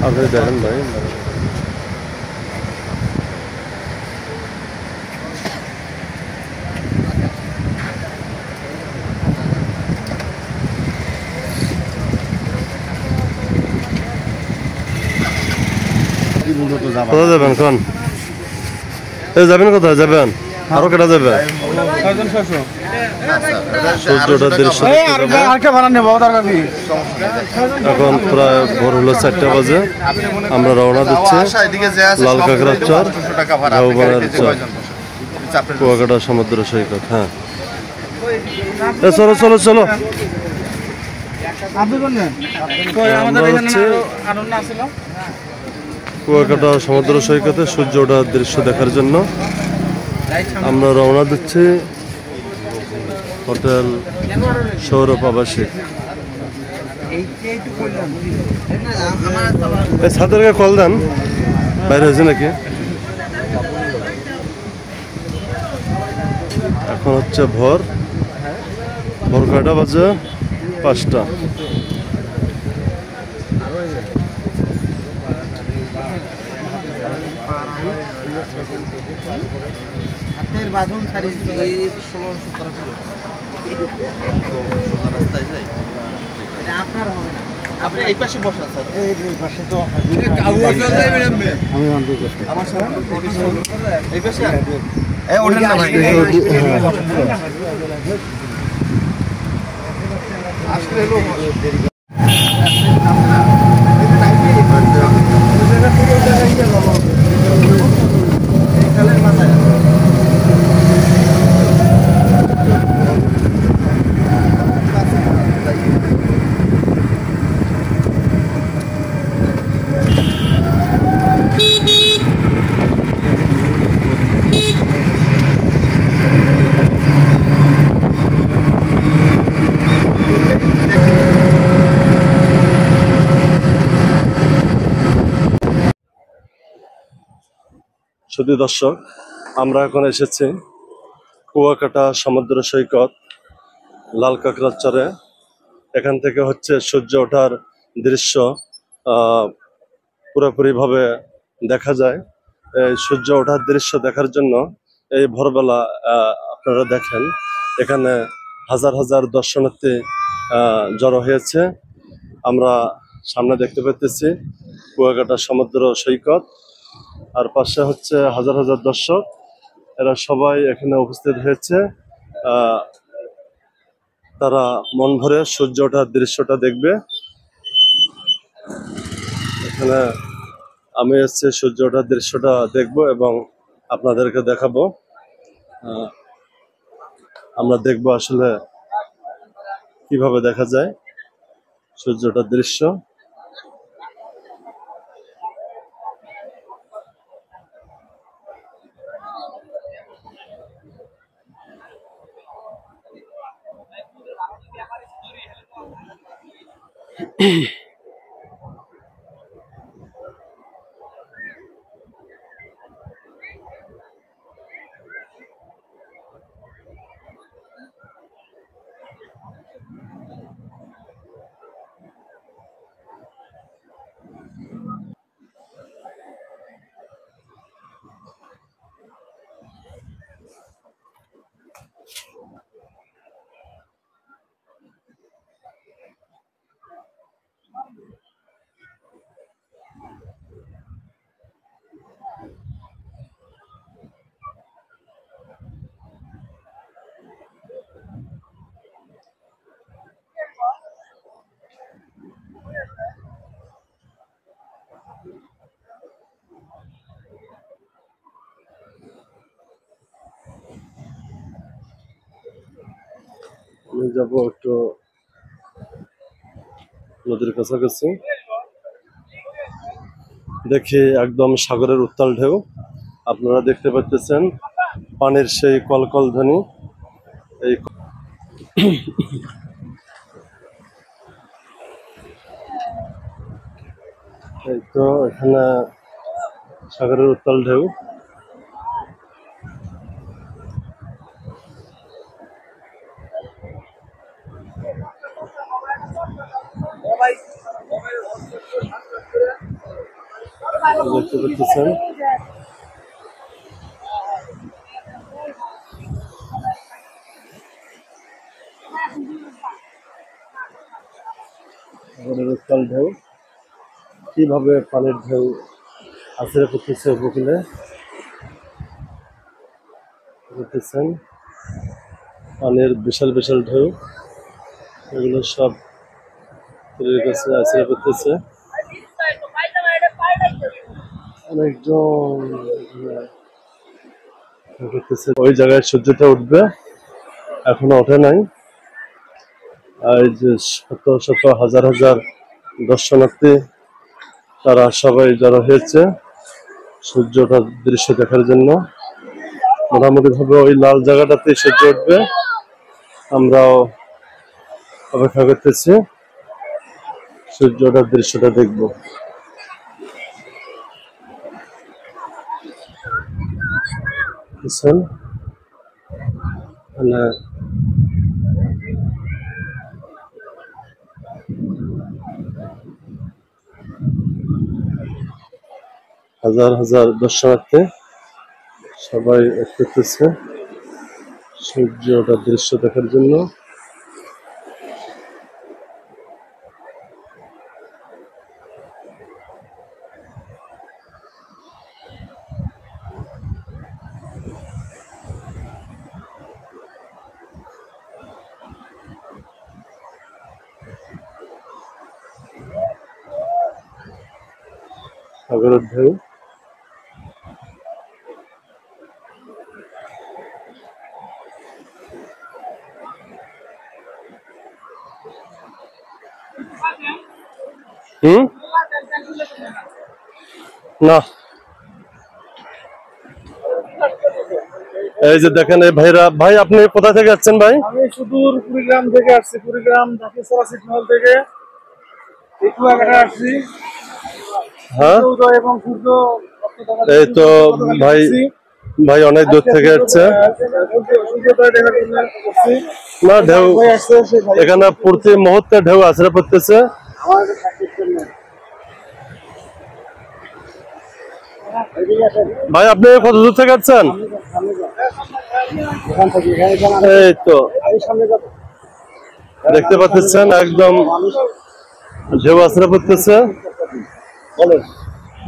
আপনি দেখেন ভাই, কোথায় যাবেন কোন? যাবেন কোথায় যাবেন? আরো কেটা যাবে? সূর্যটার দৃশ্য এখন প্রায় ভোর হলো 4টা বাজে। আমরা রওনা দিচ্ছি লাল কাঁকড়ার চর, কুয়াকাটা সমুদ্র সৈকত। হ্যাঁ, চলো চলো চলো। কুয়াকাটা সমুদ্র সৈকতে সূর্য ওঠার দৃশ্য দেখার জন্য আমরা রওনা দিচ্ছি হোটেল সৌরভ আবাসিক। ছাত্রকে কল দেন, বাইরে হয়েছে নাকি? এখন হচ্ছে ভোর কয়টা বাজে? 5টা। হাতের বাঁধন ছাড়ি 16-17 রাস্তায় যাই, আপনার হবে না। আপনি এই পাশে বসা স্যার, এই পাশে তো আমার স্যার এই পাশে ওঠেন না ভাই, আসলে হলো শুধু দর্শক, আমরা এখন এসেছি কুয়াকাটা সমুদ্র সৈকত লাল কাঁকড়ার চরে। এখান থেকে হচ্ছে সূর্য ওঠার দৃশ্য পুরোপুরিভাবে দেখা যায়। এই সূর্য ওঠার দৃশ্য দেখার জন্য এই ভোরবেলা আপনারা দেখেন এখানে হাজার হাজার দর্শনার্থী জড়ো হয়েছে। আমরা সামনে দেখতে পেতেছি কুয়াকাটা সমুদ্র সৈকত, আর পাশে হচ্ছে হাজার হাজার দর্শক। এরা সবাই এখানে উপস্থিত হয়েছে। তারা মন ভরে সূর্য ওঠার দৃশ্যটা দেখবে। এখানে আমি এসেছি সূর্য ওঠার দৃশ্যটা দেখব এবং আপনাদেরকে দেখাবো। আমরা দেখব আসলে কিভাবে দেখা যায় সূর্য ওঠার দৃশ্য। আমি যাব একটু নদীর কাছাকাছি, দেখি একদম সাগরের উত্তাল ঢেউ। আপনারা দেখতে পাচ্ছেন পানির সেই কলকল ধ্বনি। এই এই তো এখানে সাগরের উত্তাল ঢেউ। দেখতে পাচ্ছেন সাগরের উত্তাল ঢেউ, কিভাবে পানির ঢেউ আছড়ে পড়তেছে উপকূলে। দেখতেছেন পানির বিশাল বিশাল ঢেউ, এগুলো সব তীরের কাছে আছড়ে পড়তেছে। অনেকজন করতেছে, ওই জায়গায় সূর্যটা উঠবে, এখনো ওঠে নাই। আর এই যে শত শত হাজার হাজার দর্শনার্থী, তারা সবাই জড়ো হয়েছে সূর্যটার দৃশ্য দেখার জন্য। মোটামুটি ভাবে ওই লাল জায়গাটাতে সূর্য উঠবে, আমরাও অপেক্ষা করতেছি সূর্যটার দৃশ্যটা দেখব। বুঝছেন? মানে হাজার হাজার দর্শনার্থী সবাই করতেছে সূর্যটার দৃশ্য দেখার জন্য। সাগরের ঢেউ, না এই যে দেখেন এই ভাইরা, ভাই আপনি কোথা থেকে যাচ্ছেন ভাই? আমি সুদূর কুড়িগ্রাম থেকে আসছি, কুড়িগ্রাম ঢাকেশ্বরা ছিটমহল থেকে একটু আগে আসছি। হ্যাঁ উদয় এবং সূর্য অস্ত দেখার এই তো জন্য ভাই, আসছি। ভাই অনেক দূর থেকে আসছে। সূর্যোদয় দেখার জন্য আসছি। না ঢেউ ভাই আসছে, সে ভাই এখানে প্রতি মুহূর্তে ঢেউ আছড়ে পড়তেছে। আমাদের থাকার জন্য। এদিকে আসেন, ভাই আপনি কত দূর থেকে আসছেন? সামনে যান। এখান থেকে এখানে যান, এই তো আমি সামনে যাবো। দেখতে পাচ্ছেন একদম ঢেউ আছড়ে পড়তেছে। বলেন,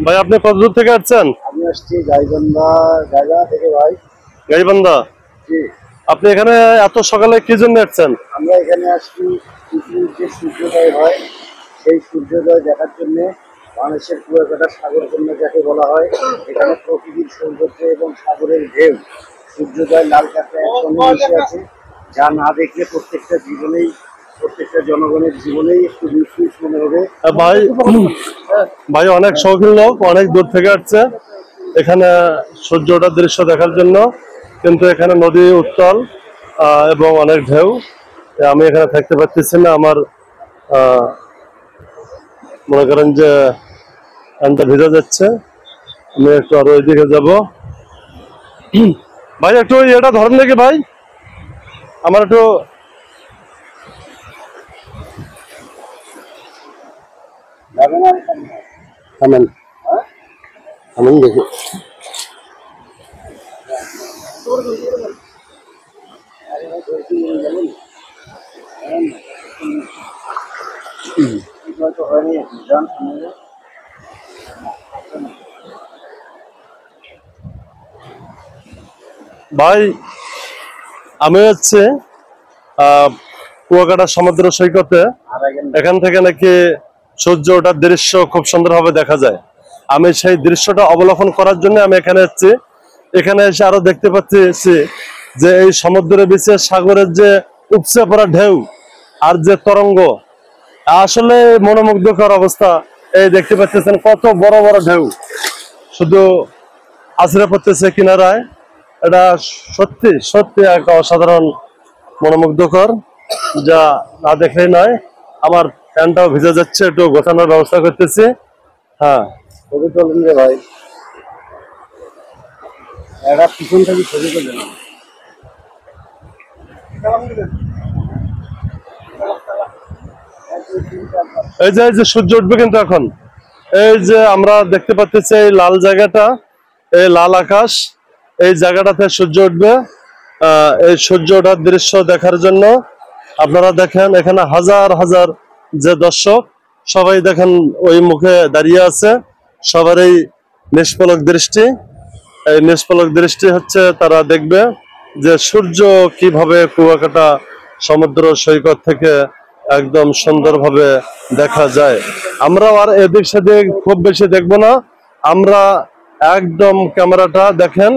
ভাই আপনি কত দূর থেকে আসছেন? আমি আসছি গাইবান্ধা জায়গা থেকে ভাই। গাইবান্ধা। জি, আপনি এখানে এত সকালে কি জন্য আসছেন? আমরা এখানে আসছি পৃথিবীর যে সূর্যোদয় হয় সেই সূর্যোদয় দেখার জন্য। বাংলাদেশের কুয়াকাটা সাগর জন্য যাকে বলা হয়, এখানে প্রকৃতির সৌন্দর্য এবং সাগরের ঢেউ, সূর্যোদয় লাল কাঁকড়া একসঙ্গে মিশে আছে, যা না দেখলে প্রত্যেকটা জনগণের জীবনেই একটু মিসমিস মনে হবে। ভাই ভাই অনেক শৌখিন লোক, অনেক দূর থেকে আসছে এখানে সূর্যটার দৃশ্য দেখার জন্য, কিন্তু এখানে নদী উত্তাল এবং অনেক ঢেউ। আমি এখানে থাকতে পারতেছি না, আমার মনে করেন যে প্যান্টটা ভিজে যাচ্ছে। আমি একটু আরো ওইদিকে যাব। ভাই একটু এটা ধরেন নাকি ভাই, আমার একটু থামেন থামেন দেখি। ভাই আমি হচ্ছে কুয়াকাটা সমুদ্র সৈকতে, এখান থেকে নাকি সূর্য ওঠার দৃশ্য খুব সুন্দরভাবে দেখা যায়। আমি সেই দৃশ্যটা অবলোকন করার জন্য আমি এখানে এসেছি। এখানে এসে আরো দেখতে পাচ্ছি যে এই সমুদ্রের বিচে সাগরের যে উপচে পড়া ঢেউ আর যে তরঙ্গ, আসলে মনোমুগ্ধকর অবস্থা। এই দেখতে পাচ্ছেন কত বড় বড় ঢেউ শুধু আছড়ে পড়তেছে কিনারায়। এটা সত্যি সত্যি এক অসাধারণ মনোমুগ্ধকর, যা না দেখলেই নয়। আমার প্যান্টটাও ভিজে যাচ্ছে, একটু গোছানোর ব্যবস্থা করতেছি। হ্যাঁ ছবি তোলেন রে ভাই, একটা পিছন থেকে ছবি তোলেন। এই যে সূর্য উঠবে কিন্তু এখন। এই যে আমরা দেখতে পাচ্ছি এই লাল জায়গাটা, এই লাল আকাশ, এই জায়গাটাতে সূর্য উঠবে। এই সূর্য ওঠার দৃশ্য দেখার জন্য আপনারা দেখেন এখানে হাজার হাজার যে দর্শক সবাই দেখেন ওই মুখে দাঁড়িয়ে আছে। সবারই নিষ্পলক দৃষ্টি, এই নিষ্পলক দৃষ্টি হচ্ছে তারা দেখবে যে সূর্য কিভাবে কুয়াকাটা সমুদ্র সৈকত থেকে একদম সুন্দরভাবে দেখা যায়। আমরাও আর এদিক সেদিক খুব বেশি দেখবো না, আমরা একদম ক্যামেরাটা দেখেন,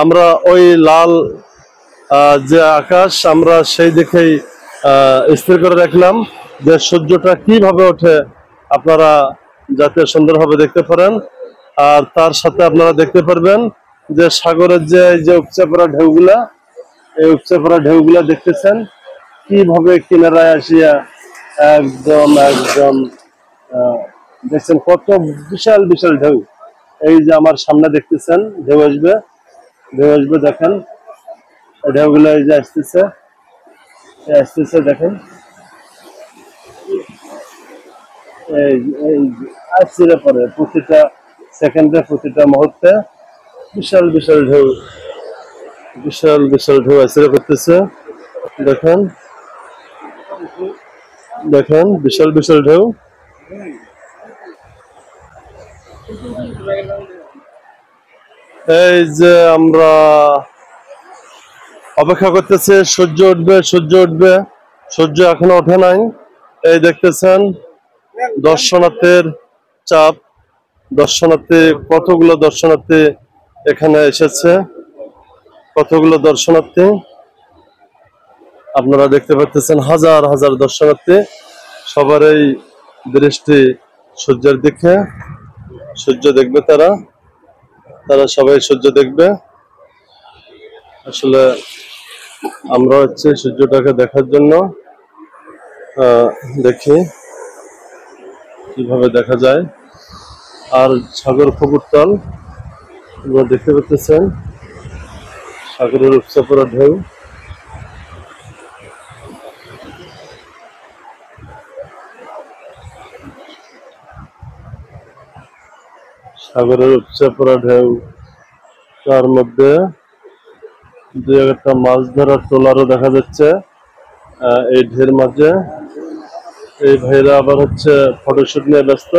আমরা ওই লাল যে আকাশ আমরা সেই দিকেই স্থির করে রাখলাম যে সূর্যটা কিভাবে ওঠে আপনারা যাতে সুন্দরভাবে দেখতে পারেন। আর তার সাথে আপনারা দেখতে পারবেন যে সাগরের যে উপচে পড়া ঢেউগুলা, এই উপচে পড়া ঢেউগুলা দেখতেছেন কিভাবে কিনারায় আসিয়া একদম একদম দেখছেন কত বিশাল বিশাল ঢেউ। এই যে আমার সামনে দেখতেছেন ঢেউ আসবে, ঢেউ আসবে দেখেন ঢেউগুলো এই যে আসতেছে, আসতেছে দেখেন এই এই আসছে পরে প্রতিটা সেকেন্ডে প্রতিটা মুহূর্তে বিশাল বিশাল ঢেউ, বিশাল বিশাল ঢেউ আসছে করতেছে। দেখেন দেখেন বিশাল বিশাল ঢেউ। এই যে আমরা অপেক্ষা করতেছি সূর্য উঠবে, সূর্য উঠবে, সূর্য এখনো ওঠে নাই। এই দেখতেছেন দর্শনার্থীর চাপ, দর্শনার্থী কতগুলো দর্শনার্থী এখানে এসেছে, কতগুলো দর্শনার্থী আপনারা দেখতে পাচ্ছেন, হাজার হাজার দর্শনার্থী। সবারই দৃষ্টি সূর্যের দিকে, সূর্য দেখবে তারা, তারা সবাই সূর্য দেখবে। আসলে আমরা হচ্ছে সূর্যটাকে দেখার জন্য দেখি কিভাবে দেখা যায়। আর সাগর খুব উত্তাল, আপনারা দেখতে পাচ্ছেন সাগরের উপচে পড়া ঢেউ। সাগরের উপচে পড়া ঢেউ, তার মধ্যে দু একটা মাছ ধরার ট্রলারও দেখা যাচ্ছে এই ঢের মাঝে। এই ভাইরা আবার হচ্ছে ফটোশুট নিয়ে ব্যস্ত।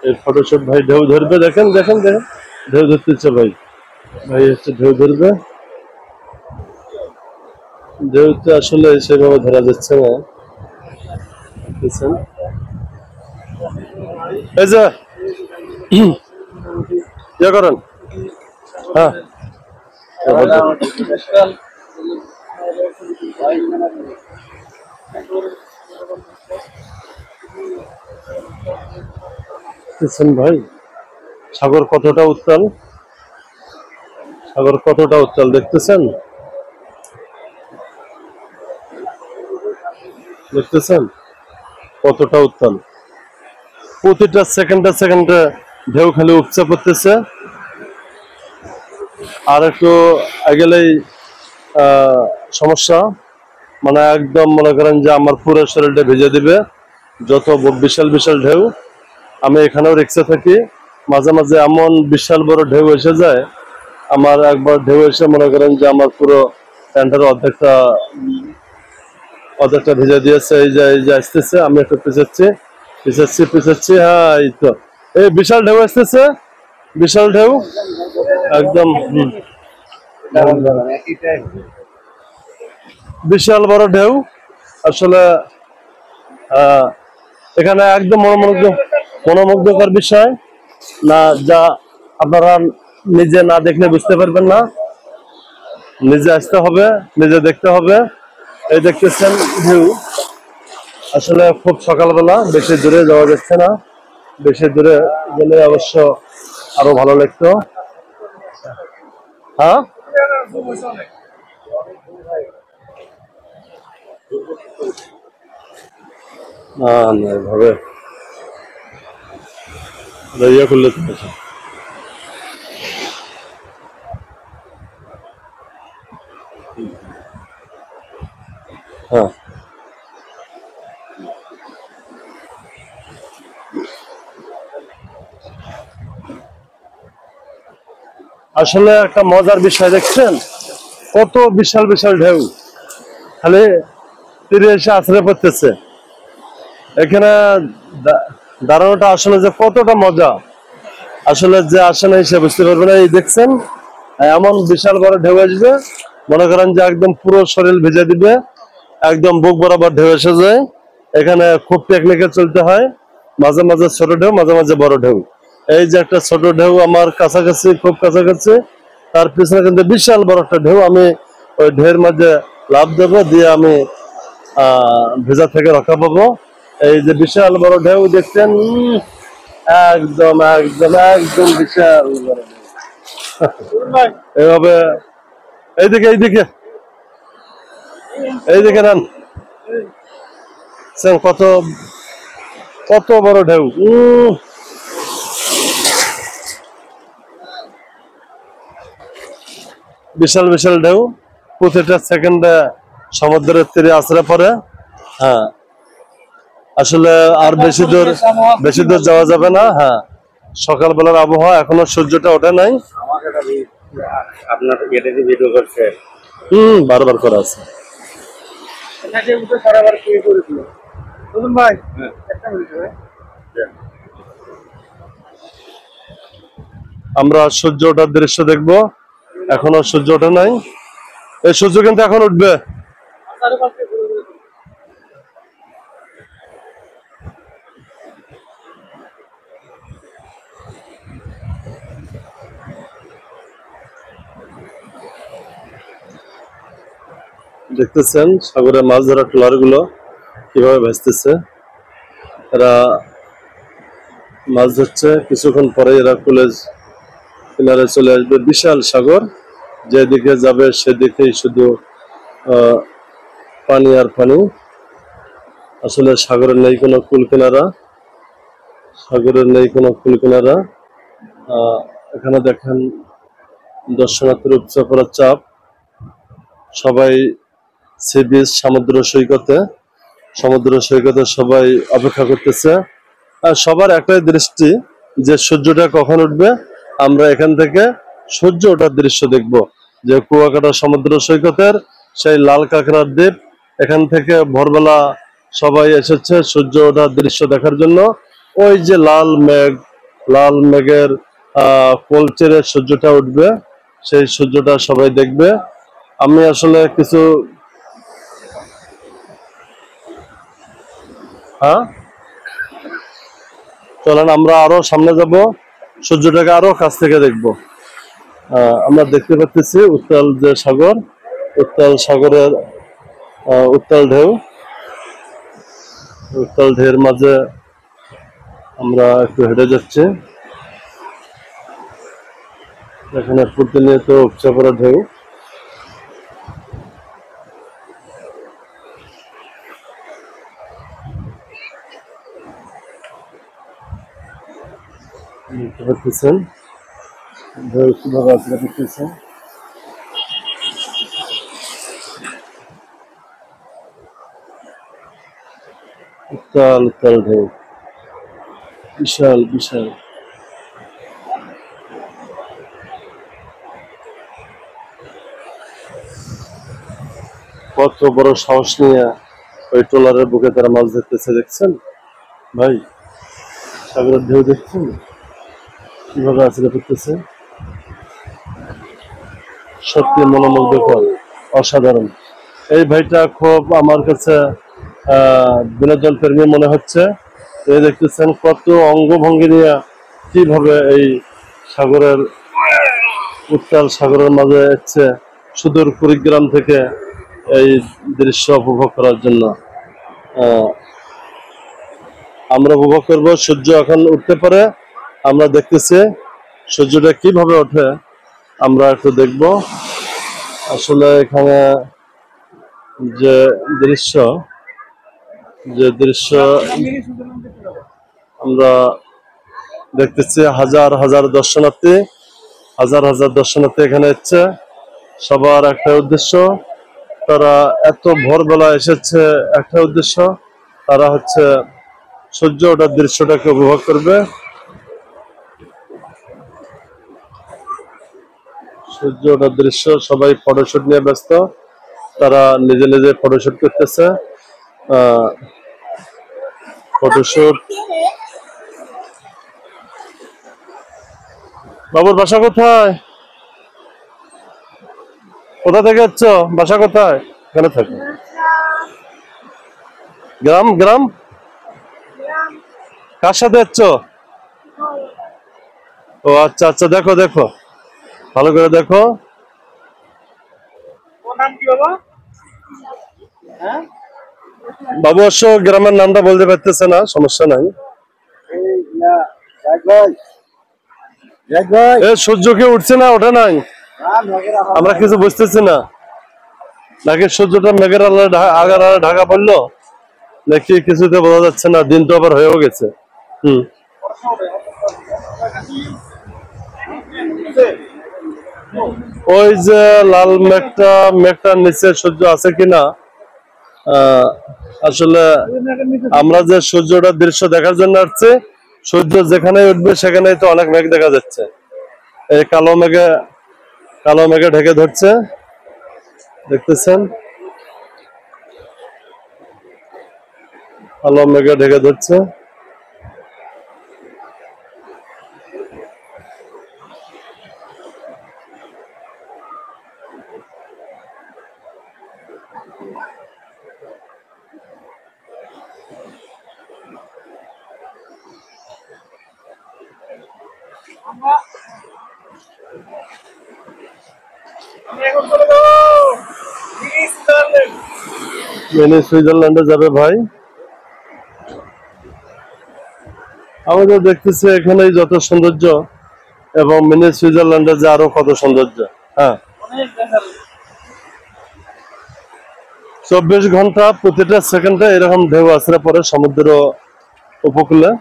এই ফটোশুট ভাই ঢেউ ধরবে, দেখেন দেখেন দেখেন ঢেউ ধরতেছে ভাই, ভাই হচ্ছে ঢেউ ধরবে। ঢেউতে আসলে সেভাবে ধরা যাচ্ছে না, বুঝছেন? এই যে ইয়ে করেন, হ্যাঁ দেখতেছেন ভাই সাগর কতটা উত্তাল, সাগর কতটা উত্তাল দেখতেছেন, দেখতেছেন কতটা উত্তাল। প্রতিটা সেকেন্ডে সেকেন্ডে ঢেউ খালি উপচে পড়তেছে। আর একটু গেলেই সমস্যা, মানে একদম মনে করেন যে আমার পুরো শরীরটা ভিজে দিবে, যত বিশাল বিশাল ঢেউ। আমি এখানেও রিক্সা থাকি, মাঝে মাঝে এমন বিশাল বড় ঢেউ এসে যায়, আমার একবার ঢেউ এসে মনে করেন যে আমার পুরো প্যান্টের অর্ধেকটা ভিজে দিয়েছে। এই যে আসতেছে, আমি একটু পিছাচ্ছি পিছাচ্ছি পিছাচ্ছি, হ্যাঁ এই তো এই বিশাল ঢেউ আসতেছে, বিশাল ঢেউ একদম বিশাল বড় ঢেউ। আসলে এখানে একদম মনোমুগ্ধকর বিষয় না, যা আপনারা নিজে না দেখলে বুঝতে পারবেন না, নিজে আসতে হবে, নিজে দেখতে হবে। এই দেখতেছেন ঢেউ, আসলে খুব সকালবেলা, বেশি দূরে যাওয়া যাচ্ছে না, বেশি দূরে গেলে অবশ্য আরো ভালো লাগতো। হ্যাঁ না এভাবে ইয়ে করলে তো আছে। হ্যাঁ আসলে একটা মজার বিষয় দেখছেন, কত বিশাল বিশাল ঢেউ খালি তীরে এসে আছড়ে পড়তেছে। এখানে দাঁড়ানোটা আসলে যে কতটা মজা, আসলে যে আসে না সে বুঝতে পারবে না। এই দেখছেন এমন বিশাল বড় ঢেউ আসবে, মনে করেন যে একদম পুরো শরীর ভেজে দিবে, একদম বুক বরাবর ঢেউ এসে যায়। এখানে খুব টেকনিকে চলতে হয়, মাঝে মাঝে ছোট ঢেউ, মাঝে মাঝে বড় ঢেউ। এই যে একটা ছোট ঢেউ আমার কাছাকাছি, খুব কাছাকাছি, তার পিছনে কিন্তু বিশাল বড় একটা ঢেউ। আমি ওই ঢেউয়ের মাঝে লাফ দেবো, দিয়ে আমি ভেজা থেকে রক্ষা পাবো। এই যে বিশাল বড় ঢেউ দেখছেন, একদম একদম একদম বিশাল বড় ঢেউ। এভাবে এইদিকে এইদিকে এইদিকে নেন, কত কত বড় ঢেউ। বিশাল বিশাল ঢেউ, প্রতিটা সেকেন্ডে সমুদ্রের তীরে আছড়ে পড়ে। হ্যাঁ আসলে আর বেশি দূর যাওয়া যাবে না। হ্যাঁ সকালবেলার আবহাওয়া, এখনো সূর্যটা ওঠে নাই। আমাকে একটা আপনার এটা যে ভিডিও করছে বারবার করা আছে। এটাকে উঠে সরাবার কি করেছিল বলুন ভাই? একটা মিনিট ভাই। আমরা সূর্য ওঠার দৃশ্য দেখবো, এখনো সূর্য ওঠে নাই। এই সূর্য কিন্তু এখন উঠবে। দেখতেছেন সাগরে মাছ ধরা ট্রলার গুলো কিভাবে ভেসতেছে। এরা মাছ ধরছে, কিছুক্ষণ পরে এরা কলেজ কিনারে চলে আসবে। বিশাল সাগর, যেদিকে যাবে সেদিকেই শুধু পানি আর পানি। আসলে সাগরের নেই কোনো কুল কিনারা, সাগরের নেই কোনো কুল কিনারা। এখানে দেখেন দর্শনার্থীর উপচে পড়া চাপ, সবাই সি বিচ সমুদ্র সৈকতে সবাই অপেক্ষা করতেছে। আর সবার একটাই দৃষ্টি যে সূর্যটা কখন উঠবে, আমরা এখান থেকে সূর্য ওঠার দৃশ্য দেখব। যে কুয়াকাটা সমুদ্র সৈকতের সেই লাল কাঁকড়ার দ্বীপ, এখান থেকে ভোরবেলা সবাই এসেছে সূর্য ওঠার দৃশ্য দেখার জন্য। ওই যে লাল মেঘের কোল চেরে সূর্যটা উঠবে, সেই সূর্যটা সবাই দেখবে। আমি আসলে কিছু হ্যাঁ চলেন আমরা আরো সামনে যাব, সূর্যটাকে আরো কাছ থেকে দেখব। আমরা দেখতে পাচ্ছি উত্তাল যে সাগর, উত্তাল সাগরের উত্তাল ঢেউয়ের মাঝে আমরা একটু হেঁটে যাচ্ছি। এখানে প্রতিনিয়ত উপচে পড়া ঢেউ। দেখতে পাচ্ছেন ঢেউ কিভাবে আসলে দেখতেছেন। উত্তাল উত্তাল ঢেউ, বিশাল বিশাল। কত বড় সাহস নিয়ে ওই ট্রলারের বুকে তারা মাছ ধরতেছে, দেখছেন ভাই? সাগরের ঢেউ দেখছেন কিভাবে আসলে করতেছে, সত্যি মনোমুগ্ধকর, অসাধারণ। এই ভাইটা খুব আমার কাছে বিনোদন প্রেমী মনে হচ্ছে। এই দেখতেছেন কত অঙ্গভঙ্গি নিয়ে কিভাবে এই সাগরের উত্তাল সাগরের মাঝে এসছে সুদূর কুড়িগ্রাম থেকে এই দৃশ্য উপভোগ করার জন্য। আমরা উপভোগ করবো। সূর্য এখন উঠতে পারে, আমরা দেখতেছি সূর্যটা কিভাবে ওঠে, আমরা একটু দেখব। আসলে এখানে যে দৃশ্য আমরা দেখতেছি হাজার হাজার দর্শনার্থী, হাজার হাজার দর্শনার্থী এখানে এসছে। সবার একটা উদ্দেশ্য, তারা এত ভোরবেলা এসেছে একটা উদ্দেশ্য, তারা হচ্ছে সূর্য ওঠার দৃশ্যটাকে উপভোগ করবে। সূর্য ওঠার দৃশ্য, সবাই ফটোশুট নিয়ে ব্যস্ত, তারা নিজে নিজে ফটোশুট করতেছে। ফটোশুট। বাবুর বাসা কোথায়? কোথা থেকে এসছ? বাসা কোথায়? এখানে থাকে। গ্রাম? গ্রাম কার সাথে এসছ? ও আচ্ছা আচ্ছা, দেখো দেখো, ভালো করে দেখো। বাবু অবশ্য গ্রামের নামটা বলতে পারতেছে না, সমস্যা নাই। সূর্য কি উঠছে না ওঠে নাই? আমরা কিছু বুঝতেছি না, নাকি সূর্যটা মেঘের আগার ঢাকা পড়লো নাকি কিছুতে বোঝা যাচ্ছে না। দিন তো আবার হয়েও গেছে। ওই যে লাল মেঘটার নিচে সূর্য আছে কিনা, আসলে আমরা যে সূর্যটার দৃশ্য দেখার জন্য আসছি, সূর্য যেখানে উঠবে সেখানেই তো অনেক মেঘ দেখা যাচ্ছে। এই কালো মেঘে ঢেকে ধরছে, দেখতেছেন, কালো মেঘে ঢেকে ধরছে। মিনি সুইজারল্যান্ডে যাবে ভাই। আমাদের দেখতেছি এখানেই যত সৌন্দর্য, এবং মিনি সুইজারল্যান্ডে যে আরো কত সৌন্দর্য। হ্যাঁ, 24 ঘন্টা প্রতিটা সেকেন্ডে এরকম ঢেউ আছড়ে পড়ে সমুদ্র উপকূলে।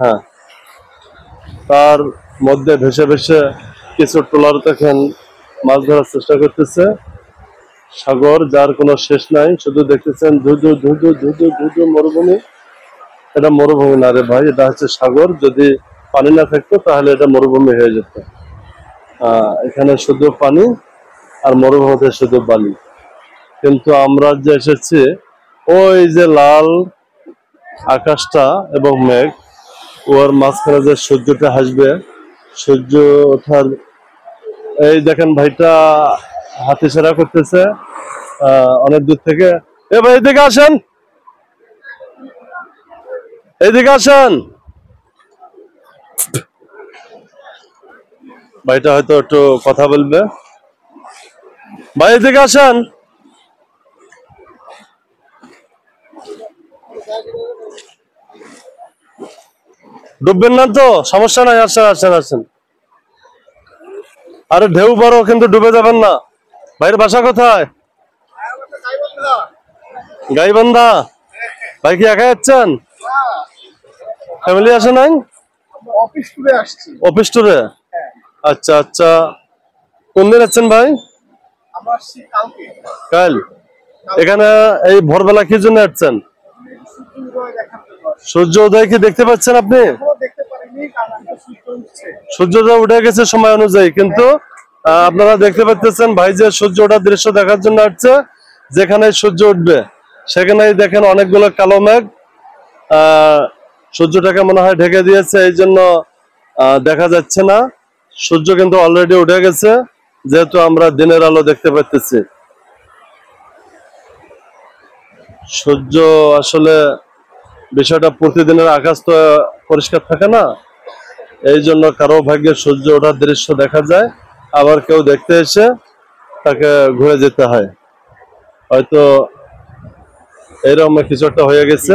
হ্যাঁ, তার মধ্যে ভেসে ভেসে কিছু ট্রলার দেখেন মাছ ধরার চেষ্টা করতেছে। সাগর যার কোনো শেষ নাই, শুধু দেখতেছেন ধুধু ধুধু ধুধু ধুধু মরুভূমি। এটা মরুভূমি না রে ভাই, এটা হচ্ছে সাগর। যদি পানি না থাকতো তাহলে এটা মরুভূমি হয়ে যেত। এখানে শুধু পানি আর মরুভূমিতে শুধু বালি। কিন্তু আমরা যে এসেছি, ওই যে লাল আকাশটা এবং মেঘ, ওর মাঝখানে যে সূর্যটা হাসবে, সূর্য ওঠার, এই দেখেন ভাইটা হাতে ইশারা করতেছে অনেক দূর থেকে। এ ভাই এদিকে আসেন, এদিকে আসেন। ভাইটা হয়তো একটু কথা বলবে। ভাই এদিকে আসেন। ডুববেন না তো? সমস্যা নাই, আসেন আসেন আসেন। আরে ঢেউ বড়, কিন্তু ডুবে যাবেন না। ভাইয়ের বাসা কোথায়? গাইবান্ধা। ভাই কি একা যাচ্ছেন? ফ্যামিলি আসে নাই? অফিস টুরে। আচ্ছা আচ্ছা, কোন দিন যাচ্ছেন ভাই? কাল। এখানে এই ভোরবেলা কি জন্য আসছেন? সূর্য উদয় কি দেখতে পাচ্ছেন আপনি? সূর্যটা উঠে গেছে সময় অনুযায়ী, কিন্তু আপনারা দেখতে পাচ্ছেন ভাই যে সূর্য ওঠার দৃশ্য দেখার জন্য আসছে। যেখানে সূর্য উঠবে সেখানেই দেখেন অনেকগুলো কালো মেঘ সূর্যটাকে মনে হয় ঢেকে দিয়েছে, এই জন্য দেখা যাচ্ছে না। সূর্য কিন্তু অলরেডি উঠে গেছে, যেহেতু আমরা দিনের আলো দেখতে পাচ্ছি। সূর্য আসলে বিষয়টা, প্রতিদিনের আকাশ তো পরিষ্কার থাকে না, এই জন্য কারো ভাগ্যে সূর্য ওঠার দৃশ্য দেখা যায়, আবার কেউ দেখতে এসে তাকে ঘুরে যেতে হয়। হয়তো এইরকম কিছু একটা হয়ে গেছে,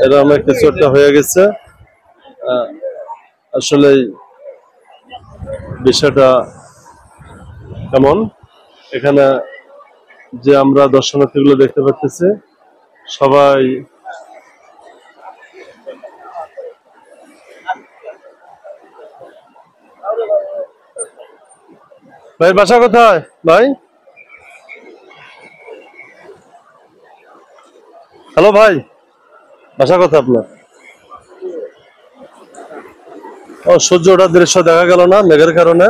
এরকম কিছু একটা হয়ে গেছে। আসলে বিষয়টা কেমন, এখানে যে আমরা দর্শনার্থীগুলো দেখতে পাচ্ছি, সবাই ভাই বাসা কোথায় ভাই? হ্যালো ভাই, বাসা কোথায় আপনার? ও, সূর্য ওঠার দৃশ্য দেখা গেল না মেঘের কারণে।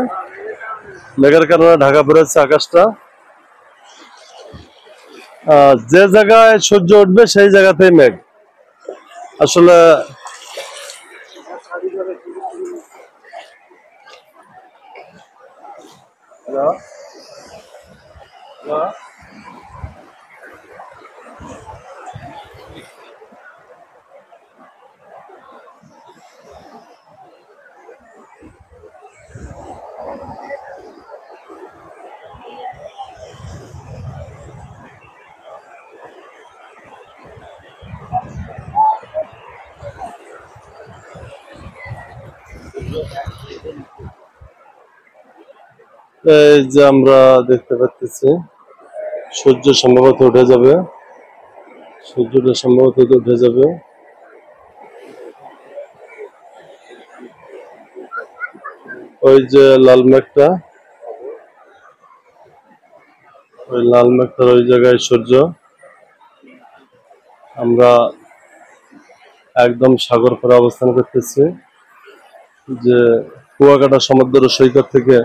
মেঘের কারণে ঢাকা পড়েছে আকাশটা। যে জায়গায় সূর্য উঠবে সেই জায়গাতেই মেঘ আসলে। এই যে আমরা দেখতে পাচ্ছি সূর্য সম্ভবত উঠে যাবে, সূর্যটা সম্ভবত উঠে যাবে। ওই যে লাল মেঘটা, ওই লাল মেঘটার ওই জায়গায় সূর্য। আমরা একদম সাগর পাড়ে অবস্থান করতেছি, যে কুয়াকাটা সমুদ্র সৈকত থেকে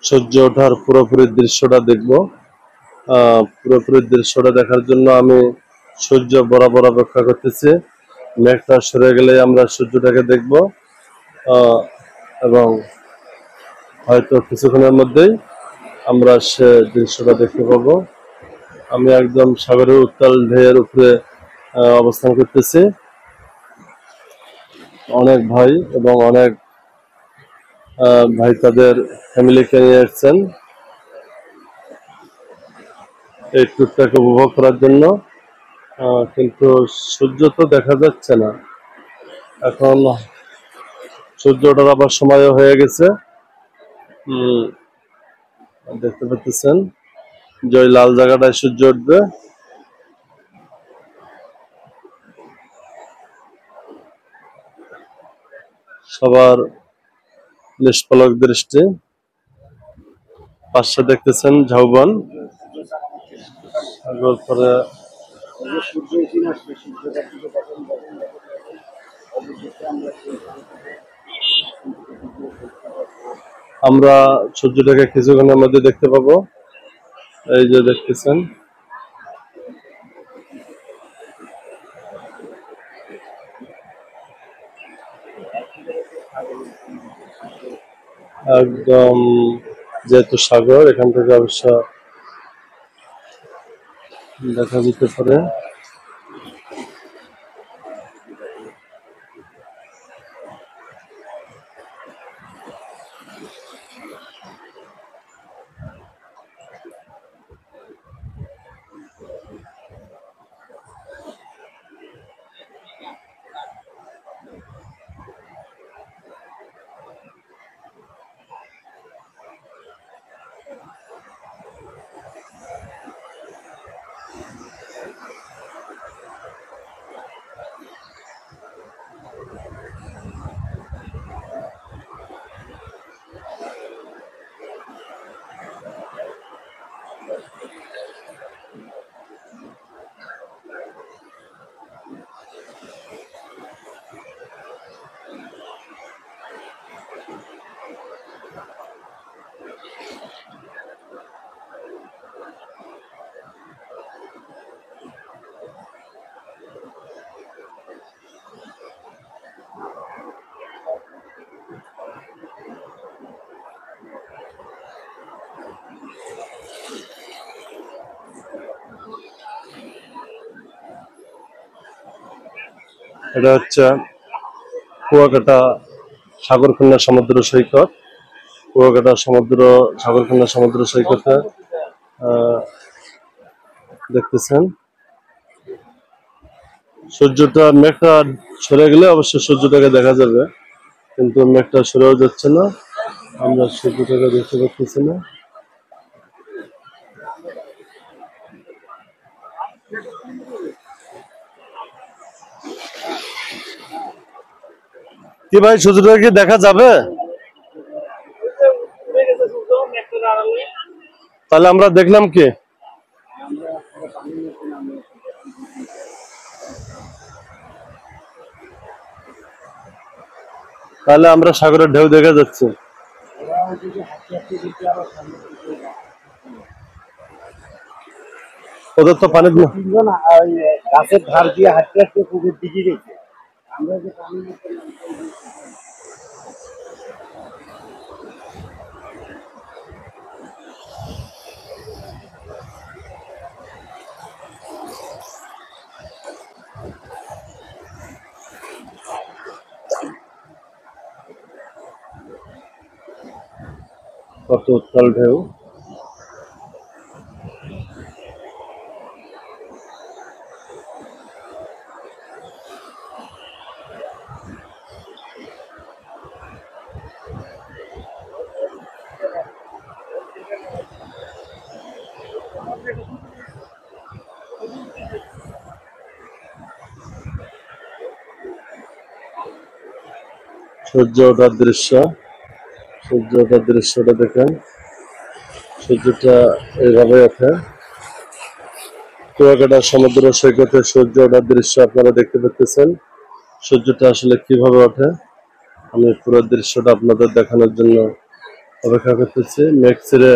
সূর্য ওঠার পুরোপুরি দৃশ্যটা দেখব। পুরোপুরি দৃশ্যটা দেখার জন্য আমি সূর্য বরাবর অপেক্ষা করতেছি। মেঘটা সরে গেলে আমরা সূর্যটাকে দেখব, এবং হয়তো কিছুক্ষণের মধ্যেই আমরা সে দৃশ্যটা দেখতে পাবো। আমি একদম সাগরের উত্তাল ঢেউয়ের উপরে অবস্থান করতেছি। অনেক ভাই এবং অনেক ভাই তাদের ফ্যামিলিকে নিয়ে এসেছেন এই ট্যুরটাকে উপভোগ করার জন্য। কিন্তু সূর্য তো দেখা যাচ্ছে না এখন। সূর্য ওঠার আবার সময়ও হয়ে গেছে। দেখতে পাচ্ছেন যে ওই লাল জায়গাটায় সূর্য উঠবে। সবার নিষ্পলক দৃষ্টি, পাশে দেখতেছেন ঝাউবন, সাগর পরে সূর্য উঠে আসবে, সূর্যটা কিন্তু তখন যখন অবশেষে আমরা আমরা সূর্যটাকে কিছুক্ষণের মধ্যে দেখতে পাবো। এই যে দেখতেছেন একদম, যেহেতু সাগর এখান থেকে অবশ্য দেখা যেতে পারে। এটা হচ্ছে কুয়াকাটা সাগরকন্যা সমুদ্র সৈকত। কুয়াকাটা সাগরকন্যা সমুদ্র সৈকতে দেখতেছেন সূর্যটা, মেঘটা সরে গেলে অবশ্য সূর্যটাকে দেখা যাবে, কিন্তু মেঘটা সরেও যাচ্ছে না, আমরা সূর্যটাকে দেখতে পাচ্ছি না। কি ভাই, সূর্যটাকে কি দেখা যাবে? তাহলে আমরা দেখলাম কি? তাহলে আমরা সাগরের ঢেউ দেখা যাচ্ছে। ওদের তো পানি তিনজন ওই গাছের ধার দিয়ে হাঁটতে হাঁটতে পুকুর দিকে গেছে। আমরা যে পানি কত উত্তাল ঢেউ। সূর্য ওঠার দৃশ্য, সূর্য ওঠার দৃশ্যটা দেখেন। সূর্যটা এইভাবে ওঠে। কুয়াকাটা সমুদ্র সৈকতে সূর্য ওঠার দৃশ্য আপনারা দেখতে পাচ্ছেন। সূর্যটা আসলে কিভাবে ওঠে আমি পুরো দৃশ্যটা আপনাদের দেখানোর জন্য অপেক্ষা করতেছি। মেঘ ছেড়ে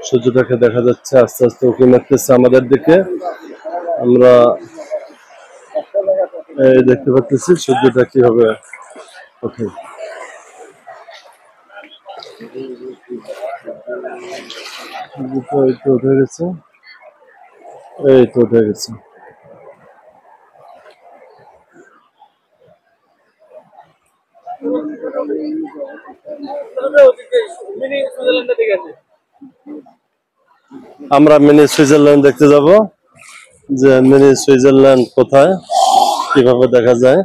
সূর্যটাকে দেখা যাচ্ছে আস্তে আস্তে উঁকি মারতেছে আমাদের দিকে। আমরা এই দেখতে পাচ্ছি সূর্যটা কিভাবে ওঠে। সূর্যটা এই তো উঠে গেছে, এই তো উঠে গেছে। আমরা মিনি সুইজারল্যান্ড দেখতে যাব, যে মিনি সুইজারল্যান্ড কোথায়, কিভাবে দেখা যায়।